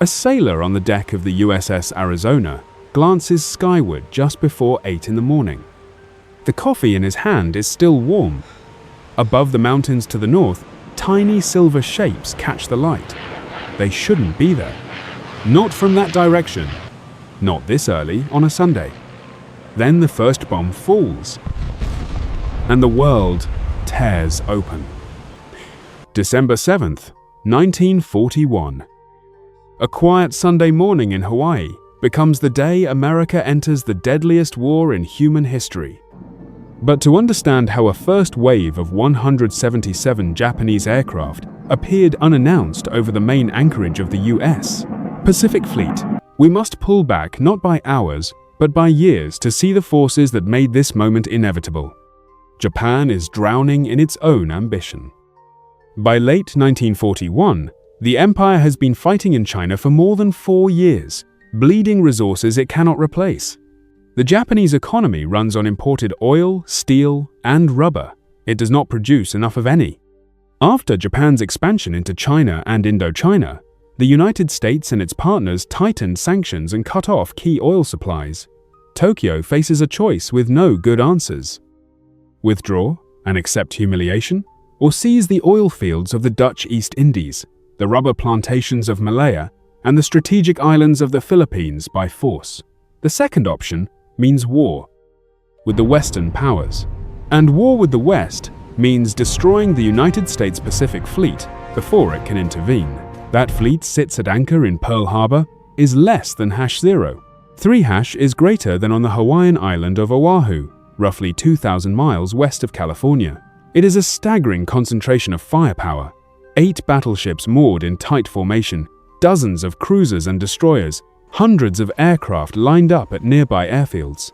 A sailor on the deck of the USS Arizona glances skyward just before 8 in the morning. The coffee in his hand is still warm. Above the mountains to the north, tiny silver shapes catch the light. They shouldn't be there. Not from that direction. Not this early on a Sunday. Then the first bomb falls, and the world tears open. December 7th, 1941. A quiet Sunday morning in Hawaii becomes the day America enters the deadliest war in human history. But to understand how a first wave of 177 Japanese aircraft appeared unannounced over the main anchorage of the US Pacific Fleet, we must pull back not by hours, but by years to see the forces that made this moment inevitable. Japan is drowning in its own ambition. By late 1941, the empire has been fighting in China for more than 4 years, bleeding resources it cannot replace. The Japanese economy runs on imported oil, steel, and rubber. It does not produce enough of any. After Japan's expansion into China and Indochina, the United States and its partners tightened sanctions and cut off key oil supplies. Tokyo faces a choice with no good answers. Withdraw and accept humiliation, or seize the oil fields of the Dutch East Indies, the rubber plantations of Malaya, and the strategic islands of the Philippines by force. The second option means war with the Western powers. And war with the West means destroying the United States Pacific Fleet before it can intervene. That fleet sits at anchor in Pearl Harbor, is less than #0. 3# is greater than on the Hawaiian island of Oahu, roughly 2,000 miles west of California. It is a staggering concentration of firepower. 8 battleships moored in tight formation, dozens of cruisers and destroyers, hundreds of aircraft lined up at nearby airfields.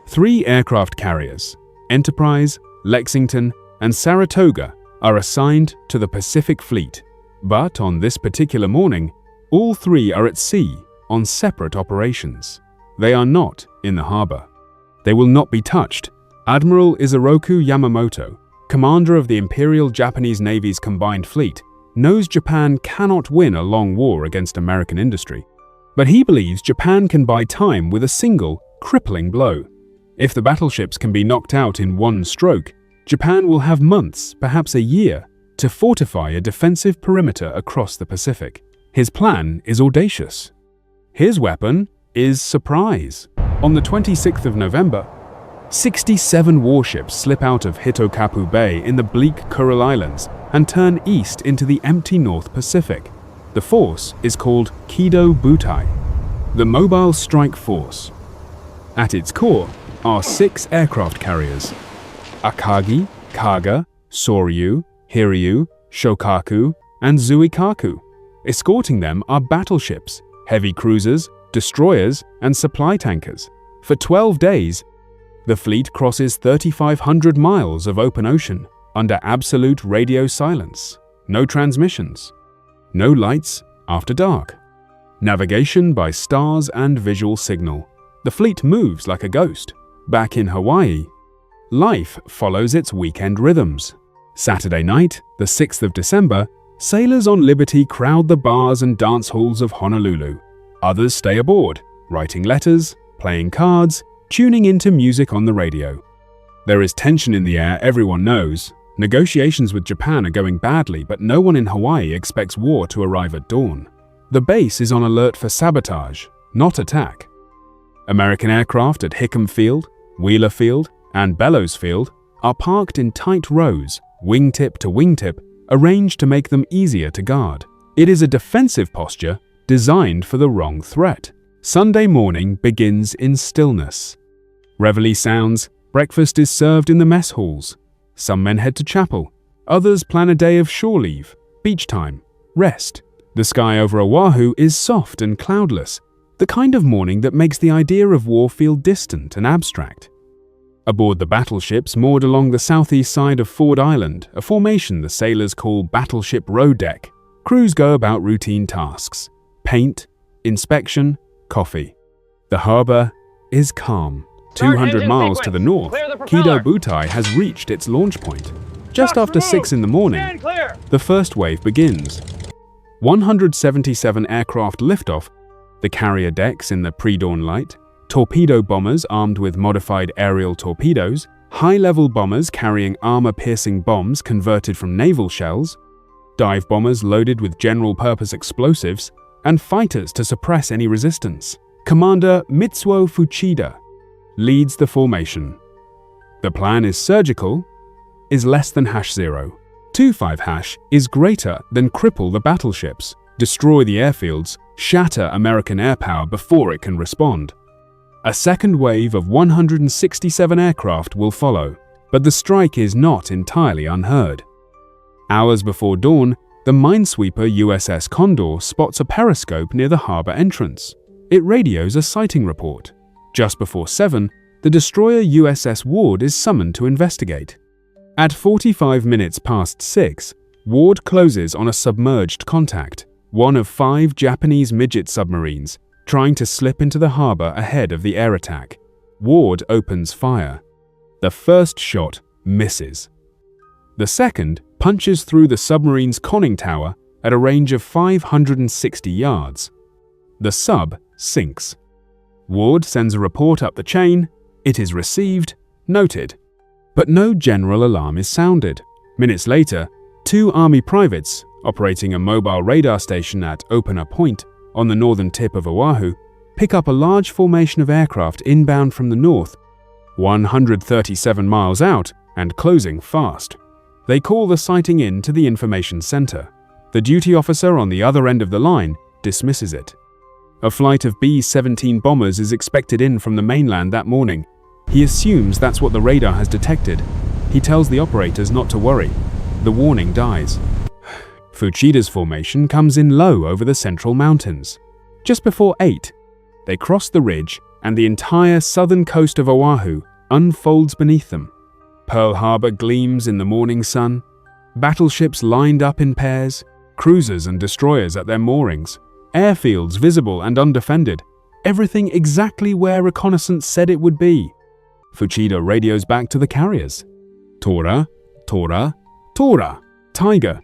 3 aircraft carriers, Enterprise, Lexington, and Saratoga, are assigned to the Pacific Fleet. But on this particular morning, all 3 are at sea on separate operations. They are not in the harbor. They will not be touched. Admiral Isoroku Yamamoto, commander of the Imperial Japanese Navy's combined fleet, knows Japan cannot win a long war against American industry. But he believes Japan can buy time with a single, crippling blow. If the battleships can be knocked out in one stroke, Japan will have months, perhaps a year, to fortify a defensive perimeter across the Pacific. His plan is audacious. His weapon is surprise. On the 26th of November, 67 warships slip out of Hitokapu Bay in the bleak Kuril Islands and turn east into the empty North Pacific. The force is called Kido Butai, the Mobile Strike Force. At its core are 6 aircraft carriers: Akagi, Kaga, Soryu, Hiryu, Shokaku, and Zuikaku. Escorting them are battleships, heavy cruisers, destroyers, and supply tankers. For 12 days, the fleet crosses 3,500 miles of open ocean under absolute radio silence. No transmissions. No lights after dark. Navigation by stars and visual signal. The fleet moves like a ghost. Back in Hawaii, life follows its weekend rhythms. Saturday night, the 6th of December, sailors on liberty crowd the bars and dance halls of Honolulu. Others stay aboard, writing letters, playing cards, tuning into music on the radio. There is tension in the air, everyone knows. Negotiations with Japan are going badly, but no one in Hawaii expects war to arrive at dawn. The base is on alert for sabotage, not attack. American aircraft at Hickam Field, Wheeler Field, and Bellows Field are parked in tight rows, wingtip to wingtip, arranged to make them easier to guard. It is a defensive posture designed for the wrong threat. Sunday morning begins in stillness. Reveille sounds, breakfast is served in the mess halls. Some men head to chapel, others plan a day of shore leave, beach time, rest. The sky over Oahu is soft and cloudless, the kind of morning that makes the idea of war feel distant and abstract. Aboard the battleships moored along the southeast side of Ford Island, a formation the sailors call Battleship Row deck, crews go about routine tasks: paint, inspection, coffee. The harbor is calm. 200 miles to the north, Kido Butai has reached its launch point. Just after 6 in the morning, the first wave begins. 177 aircraft liftoff, the carrier decks in the pre-dawn light, torpedo bombers armed with modified aerial torpedoes, high-level bombers carrying armor-piercing bombs converted from naval shells, dive bombers loaded with general-purpose explosives, and fighters to suppress any resistance. Commander Mitsuo Fuchida leads the formation. The plan is surgical, is less than #0. 25 is greater than cripple the battleships, destroy the airfields, shatter American air power before it can respond. A second wave of 167 aircraft will follow, but the strike is not entirely unheard. Hours before dawn, the minesweeper USS Condor spots a periscope near the harbor entrance. It radios a sighting report. Just before 7, the destroyer USS Ward is summoned to investigate. At 45 minutes past 6, Ward closes on a submerged contact, one of 5 Japanese midget submarines, trying to slip into the harbor ahead of the air attack. Ward opens fire. The first shot misses. The second punches through the submarine's conning tower at a range of 560 yards. The sub sinks. Ward sends a report up the chain. It is received, noted. But no general alarm is sounded. Minutes later, 2 Army privates, operating a mobile radar station at Opener Point on the northern tip of Oahu, pick up a large formation of aircraft inbound from the north, 137 miles out and closing fast. They call the sighting in to the information center. The duty officer on the other end of the line dismisses it. A flight of B-17 bombers is expected in from the mainland that morning. He assumes that's what the radar has detected. He tells the operators not to worry. The warning dies. Fuchida's formation comes in low over the central mountains. Just before 8, they cross the ridge and the entire southern coast of Oahu unfolds beneath them. Pearl Harbor gleams in the morning sun. Battleships lined up in pairs, cruisers and destroyers at their moorings, airfields visible and undefended, everything exactly where reconnaissance said it would be. Fuchida radios back to the carriers. Tora, Tora, Tora, Tiger.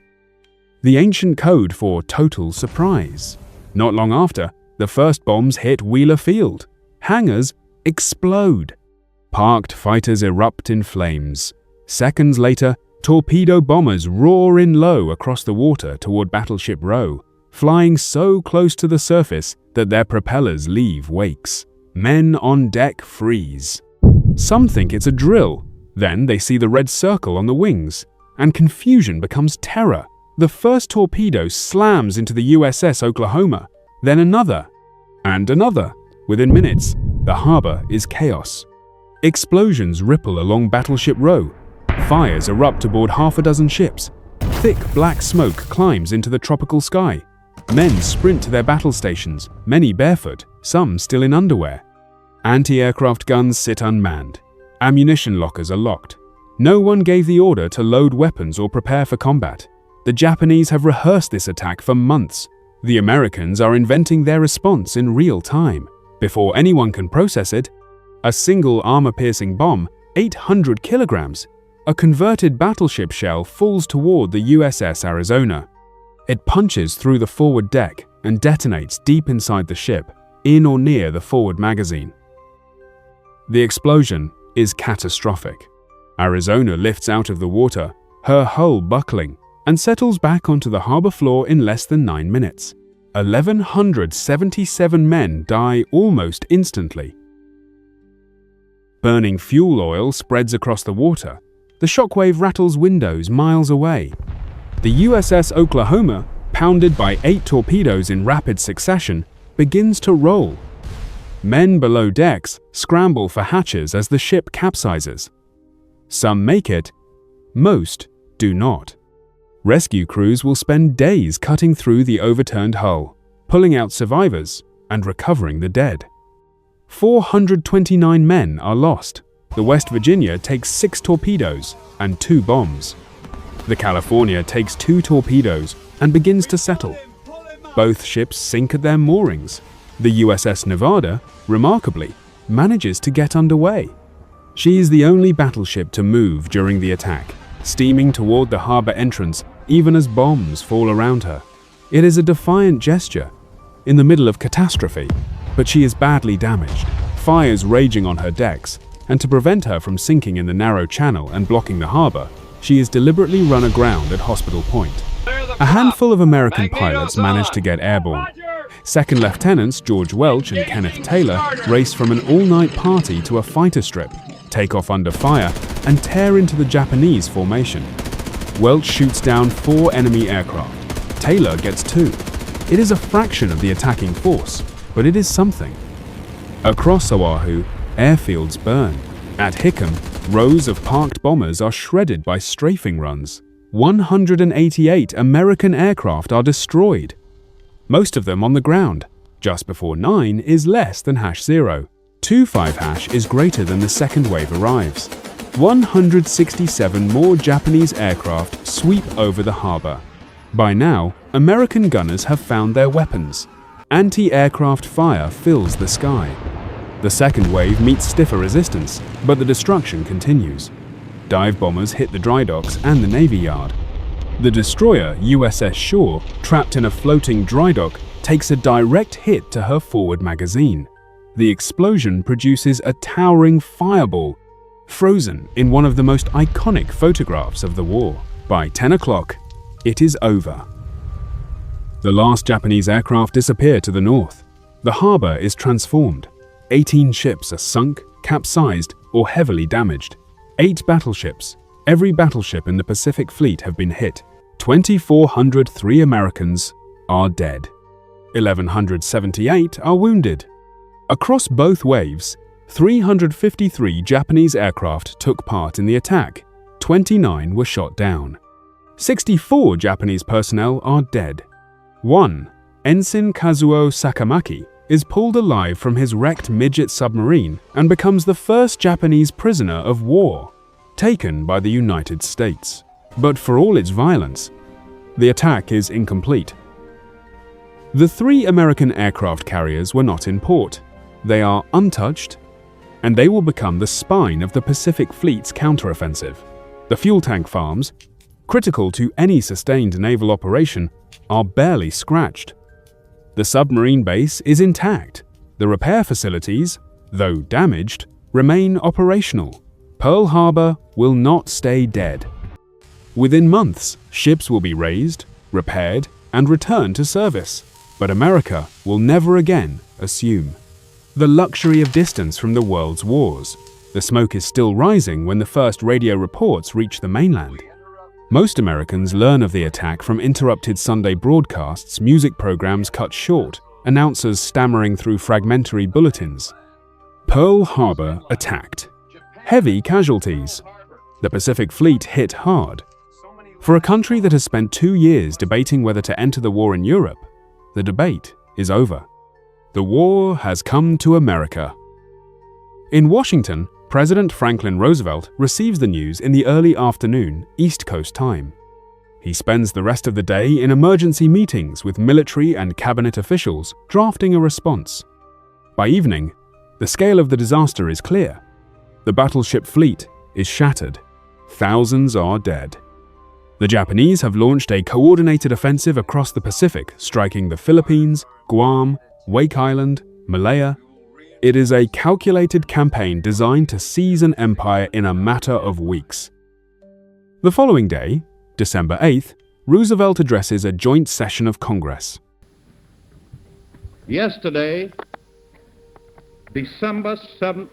The ancient code for total surprise. Not long after, the first bombs hit Wheeler Field. Hangars explode. Parked fighters erupt in flames. Seconds later, torpedo bombers roar in low across the water toward Battleship Row, flying so close to the surface that their propellers leave wakes. Men on deck freeze. Some think it's a drill. Then they see the red circle on the wings, and confusion becomes terror. The first torpedo slams into the USS Oklahoma, then another, and another. Within minutes, the harbor is chaos. Explosions ripple along Battleship Row. Fires erupt aboard half a dozen ships. Thick black smoke climbs into the tropical sky. Men sprint to their battle stations, many barefoot, some still in underwear. Anti-aircraft guns sit unmanned. Ammunition lockers are locked. No one gave the order to load weapons or prepare for combat. The Japanese have rehearsed this attack for months. The Americans are inventing their response in real time. Before anyone can process it, a single armor-piercing bomb, 800 kilograms, a converted battleship shell falls toward the USS Arizona. It punches through the forward deck and detonates deep inside the ship, in or near the forward magazine. The explosion is catastrophic. Arizona lifts out of the water, her hull buckling, and settles back onto the harbor floor in less than 9 minutes. 1,177 men die almost instantly. Burning fuel oil spreads across the water. The shockwave rattles windows miles away. The USS Oklahoma, pounded by 8 torpedoes in rapid succession, begins to roll. Men below decks scramble for hatches as the ship capsizes. Some make it, most do not. Rescue crews will spend days cutting through the overturned hull, pulling out survivors and recovering the dead. 429 men are lost. The West Virginia takes 6 torpedoes and 2 bombs. The California takes 2 torpedoes and begins to settle. Both ships sink at their moorings. The USS Nevada, remarkably, manages to get underway. She is the only battleship to move during the attack, steaming toward the harbor entrance even as bombs fall around her. It is a defiant gesture, in the middle of catastrophe, but she is badly damaged, fires raging on her decks, and to prevent her from sinking in the narrow channel and blocking the harbor, she is deliberately run aground at Hospital Point. A handful of American pilots managed to get airborne. Second Lieutenants George Welch and Kenneth Taylor race from an all-night party to a fighter strip, take off under fire, and tear into the Japanese formation. Welch shoots down 4 enemy aircraft. Taylor gets 2. It is a fraction of the attacking force, but it is something. Across Oahu, airfields burn. At Hickam, rows of parked bombers are shredded by strafing runs. 188 American aircraft are destroyed, most of them on the ground. Just before 9 is less than #0. 25# is greater than the second wave arrives. 167 more Japanese aircraft sweep over the harbor. By now, American gunners have found their weapons. Anti-aircraft fire fills the sky. The second wave meets stiffer resistance, but the destruction continues. Dive bombers hit the dry docks and the Navy Yard. The destroyer USS Shaw, trapped in a floating dry dock, takes a direct hit to her forward magazine. The explosion produces a towering fireball, frozen in one of the most iconic photographs of the war. By 10 o'clock, it is over. The last Japanese aircraft disappear to the north. The harbor is transformed. 18 ships are sunk, capsized, or heavily damaged. 8 battleships, every battleship in the Pacific Fleet, have been hit. 2,403 Americans are dead. 1,178 are wounded. Across both waves, 353 Japanese aircraft took part in the attack. 29 were shot down. 64 Japanese personnel are dead. 1. Ensign Kazuo Sakamaki is pulled alive from his wrecked midget submarine and becomes the first Japanese prisoner of war taken by the United States. But for all its violence, the attack is incomplete. The 3 American aircraft carriers were not in port. They are untouched, and they will become the spine of the Pacific Fleet's counteroffensive. The fuel tank farms, critical to any sustained naval operation, are barely scratched. The submarine base is intact. The repair facilities, though damaged, remain operational. Pearl Harbor will not stay dead. Within months, ships will be raised, repaired, and returned to service. But America will never again assume the luxury of distance from the world's wars. The smoke is still rising when the first radio reports reach the mainland. Most Americans learn of the attack from interrupted Sunday broadcasts, music programs cut short, announcers stammering through fragmentary bulletins. Pearl Harbor attacked. Heavy casualties. The Pacific Fleet hit hard. For a country that has spent 2 years debating whether to enter the war in Europe, the debate is over. The war has come to America. In Washington, President Franklin Roosevelt receives the news in the early afternoon, East Coast time. He spends the rest of the day in emergency meetings with military and cabinet officials, drafting a response. By evening, the scale of the disaster is clear. The battleship fleet is shattered. Thousands are dead. The Japanese have launched a coordinated offensive across the Pacific, striking the Philippines, Guam, Wake Island, Malaya. It is a calculated campaign designed to seize an empire in a matter of weeks. The following day, December 8th, Roosevelt addresses a joint session of Congress. Yesterday, December 7th,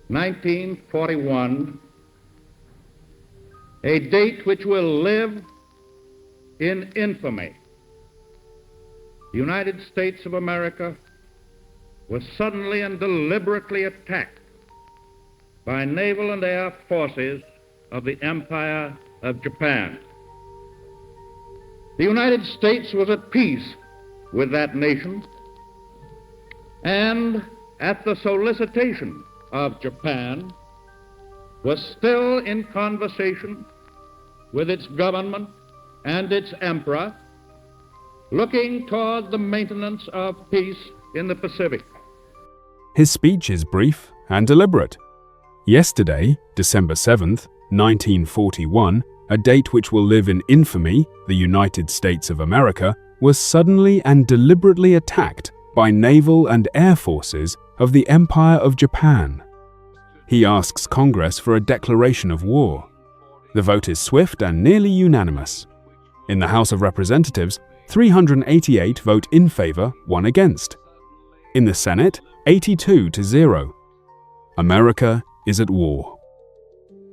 1941, a date which will live in infamy. The United States of America was suddenly and deliberately attacked by naval and air forces of the Empire of Japan. The United States was at peace with that nation, and at the solicitation of Japan, was still in conversation with its government and its emperor, looking toward the maintenance of peace in the Pacific. His speech is brief and deliberate. Yesterday, December 7th, 1941, a date which will live in infamy, the United States of America, was suddenly and deliberately attacked by naval and air forces of the Empire of Japan. He asks Congress for a declaration of war. The vote is swift and nearly unanimous. In the House of Representatives, 388 vote in favor, 1 against. In the Senate, 82-0. America is at war.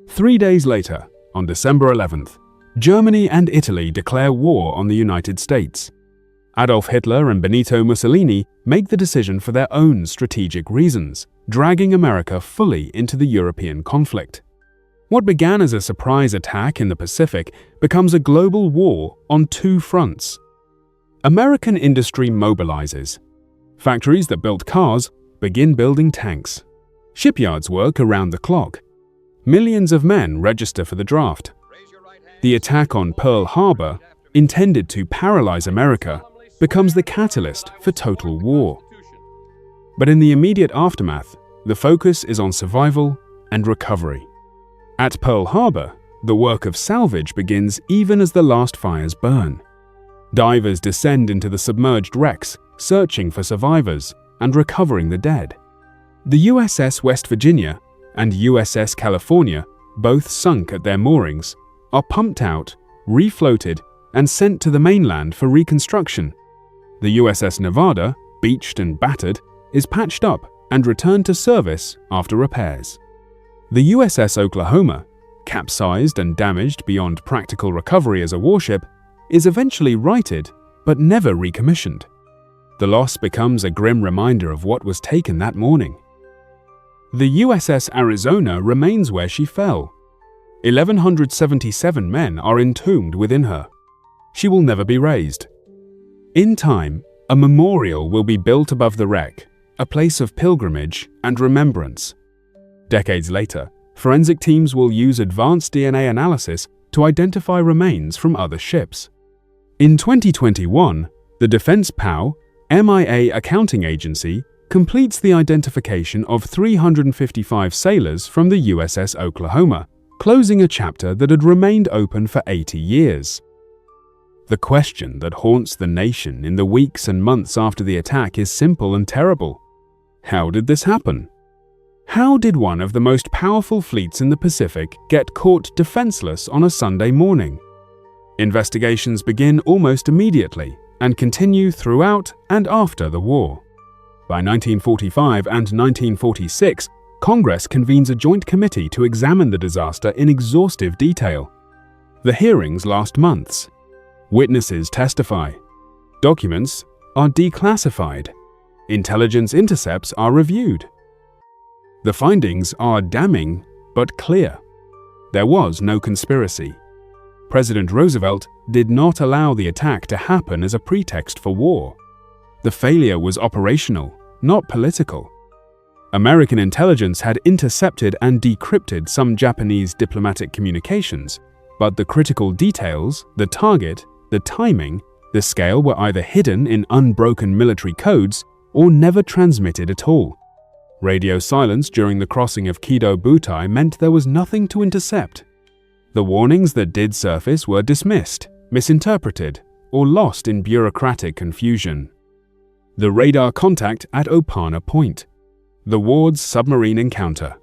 3 days later, on December 11th, Germany and Italy declare war on the United States. Adolf Hitler and Benito Mussolini make the decision for their own strategic reasons, dragging America fully into the European conflict. What began as a surprise attack in the Pacific becomes a global war on 2 fronts. American industry mobilizes. Factories that built cars begin building tanks. Shipyards work around the clock. Millions of men register for the draft. The attack on Pearl Harbor, intended to paralyze America, becomes the catalyst for total war. But in the immediate aftermath, the focus is on survival and recovery. At Pearl Harbor, the work of salvage begins even as the last fires burn. Divers descend into the submerged wrecks, searching for survivors and recovering the dead. The USS West Virginia and USS California, both sunk at their moorings, are pumped out, refloated, and sent to the mainland for reconstruction. The USS Nevada, beached and battered, is patched up and returned to service after repairs. The USS Oklahoma, capsized and damaged beyond practical recovery as a warship, is eventually righted but never recommissioned. The loss becomes a grim reminder of what was taken that morning. The USS Arizona remains where she fell. 1,177 men are entombed within her. She will never be raised. In time, a memorial will be built above the wreck, a place of pilgrimage and remembrance. Decades later, forensic teams will use advanced DNA analysis to identify remains from other ships. In 2021, the Defense POW MIA accounting agency completes the identification of 355 sailors from the USS Oklahoma, closing a chapter that had remained open for 80 years. The question that haunts the nation in the weeks and months after the attack is simple and terrible. How did this happen? How did one of the most powerful fleets in the Pacific get caught defenseless on a Sunday morning? Investigations begin almost immediately and continue throughout and after the war. By 1945 and 1946, Congress convenes a joint committee to examine the disaster in exhaustive detail. The hearings last months. Witnesses testify. Documents are declassified. Intelligence intercepts are reviewed. The findings are damning but clear. There was no conspiracy. President Roosevelt did not allow the attack to happen as a pretext for war. The failure was operational, not political. American intelligence had intercepted and decrypted some Japanese diplomatic communications, but the critical details, the target, the timing, the scale were either hidden in unbroken military codes or never transmitted at all. Radio silence during the crossing of Kido Butai meant there was nothing to intercept. The warnings that did surface were dismissed, misinterpreted, or lost in bureaucratic confusion. The radar contact at Opana Point. The Ward's submarine encounter.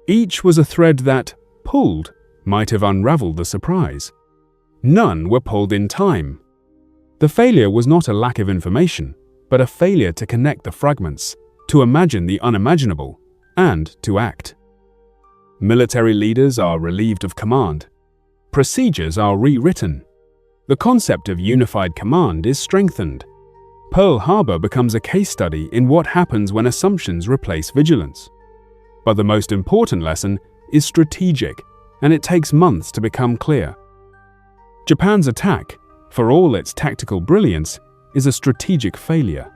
Each was a thread that, pulled, might have unraveled the surprise. None were pulled in time. The failure was not a lack of information, but a failure to connect the fragments, to imagine the unimaginable, and to act. Military leaders are relieved of command. Procedures are rewritten. The concept of unified command is strengthened. Pearl Harbor becomes a case study in what happens when assumptions replace vigilance. But the most important lesson is strategic, and it takes months to become clear. Japan's attack, for all its tactical brilliance, is a strategic failure.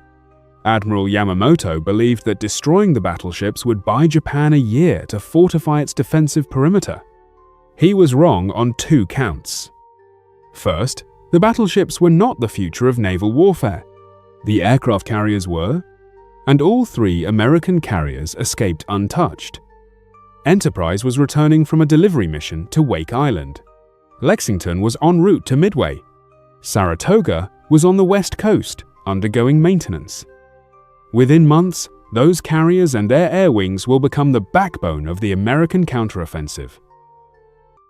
Admiral Yamamoto believed that destroying the battleships would buy Japan a year to fortify its defensive perimeter. He was wrong on 2 counts. First, the battleships were not the future of naval warfare. The aircraft carriers were, and all 3 American carriers escaped untouched. Enterprise was returning from a delivery mission to Wake Island. Lexington was en route to Midway. Saratoga was on the west coast, undergoing maintenance. Within months, those carriers and their air wings will become the backbone of the American counteroffensive.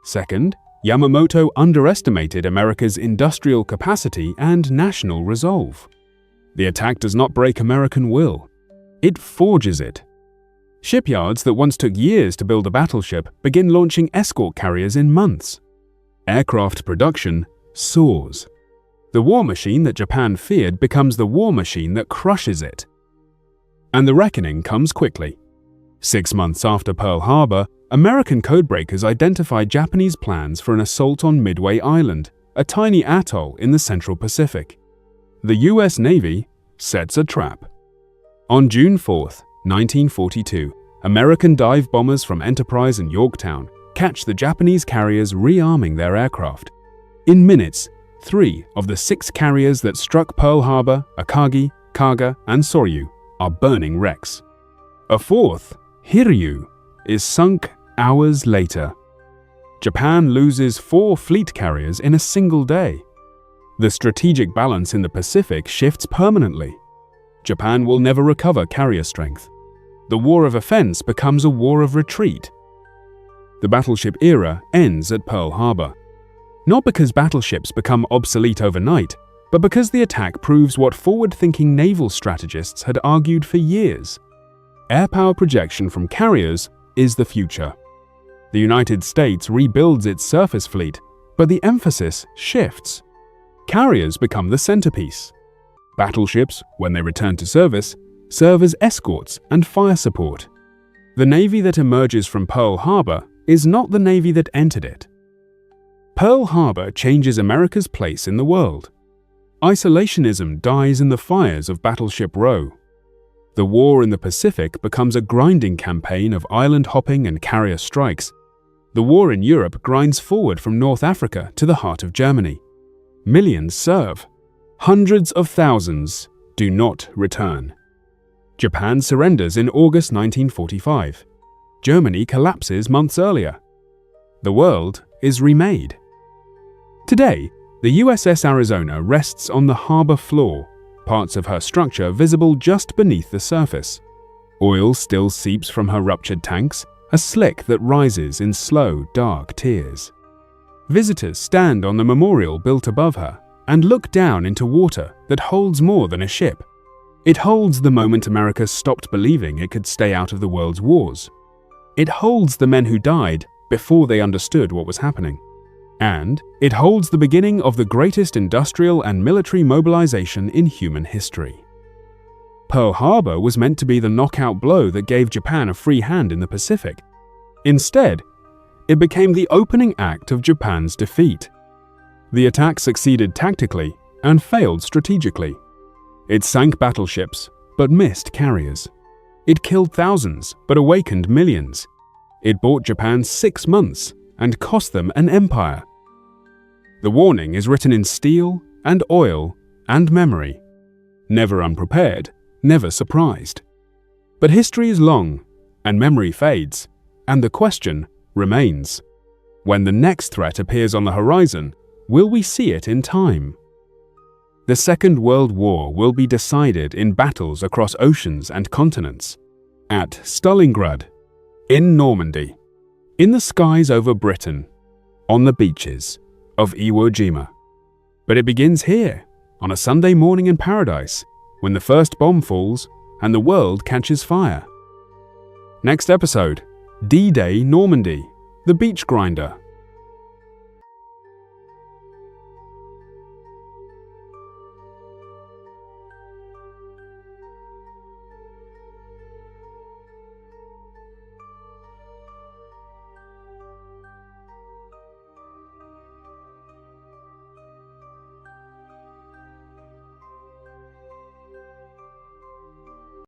Second, Yamamoto underestimated America's industrial capacity and national resolve. The attack does not break American will. It forges it. Shipyards that once took years to build a battleship begin launching escort carriers in months. Aircraft production soars. The war machine that Japan feared becomes the war machine that crushes it. And the reckoning comes quickly. 6 months after Pearl Harbor, American codebreakers identified Japanese plans for an assault on Midway Island, a tiny atoll in the Central Pacific. The US Navy sets a trap. On June 4, 1942, American dive bombers from Enterprise and Yorktown catch the Japanese carriers rearming their aircraft. In minutes, 3 of the 6 carriers that struck Pearl Harbor, Akagi, Kaga, and Soryu, are burning wrecks. A 4th, Hiryu, is sunk hours later. Japan loses 4 fleet carriers in a single day. The strategic balance in the Pacific shifts permanently. Japan will never recover carrier strength. The war of offense becomes a war of retreat. The battleship era ends at Pearl Harbor. Not because battleships become obsolete overnight, but because the attack proves what forward-thinking naval strategists had argued for years. Air power projection from carriers is the future. The United States rebuilds its surface fleet, but the emphasis shifts. Carriers become the centerpiece. Battleships, when they return to service, serve as escorts and fire support. The Navy that emerges from Pearl Harbor is not the Navy that entered it. Pearl Harbor changes America's place in the world. Isolationism dies in the fires of Battleship Row. The war in the Pacific becomes a grinding campaign of island hopping and carrier strikes. The war in Europe grinds forward from North Africa to the heart of Germany. Millions serve. Hundreds of thousands do not return. Japan surrenders in August 1945. Germany collapses months earlier. The world is remade. Today, the USS Arizona rests on the harbor floor, parts of her structure visible just beneath the surface. Oil still seeps from her ruptured tanks, a slick that rises in slow, dark tears. Visitors stand on the memorial built above her and look down into water that holds more than a ship. It holds the moment America stopped believing it could stay out of the world's wars. It holds the men who died before they understood what was happening. And it holds the beginning of the greatest industrial and military mobilization in human history. Pearl Harbor was meant to be the knockout blow that gave Japan a free hand in the Pacific. Instead, it became the opening act of Japan's defeat. The attack succeeded tactically and failed strategically. It sank battleships, but missed carriers. It killed thousands, but awakened millions. It bought Japan 6 months and cost them an empire. The warning is written in steel and oil and memory. Never unprepared, never surprised. But history is long, and memory fades, and the question remains. When the next threat appears on the horizon, will we see it in time? The Second World War will be decided in battles across oceans and continents. At Stalingrad, in Normandy, in the skies over Britain, on the beaches of Iwo Jima. But it begins here, on a Sunday morning in paradise, when the first bomb falls and the world catches fire. Next episode, D-Day Normandy, the beach grinder.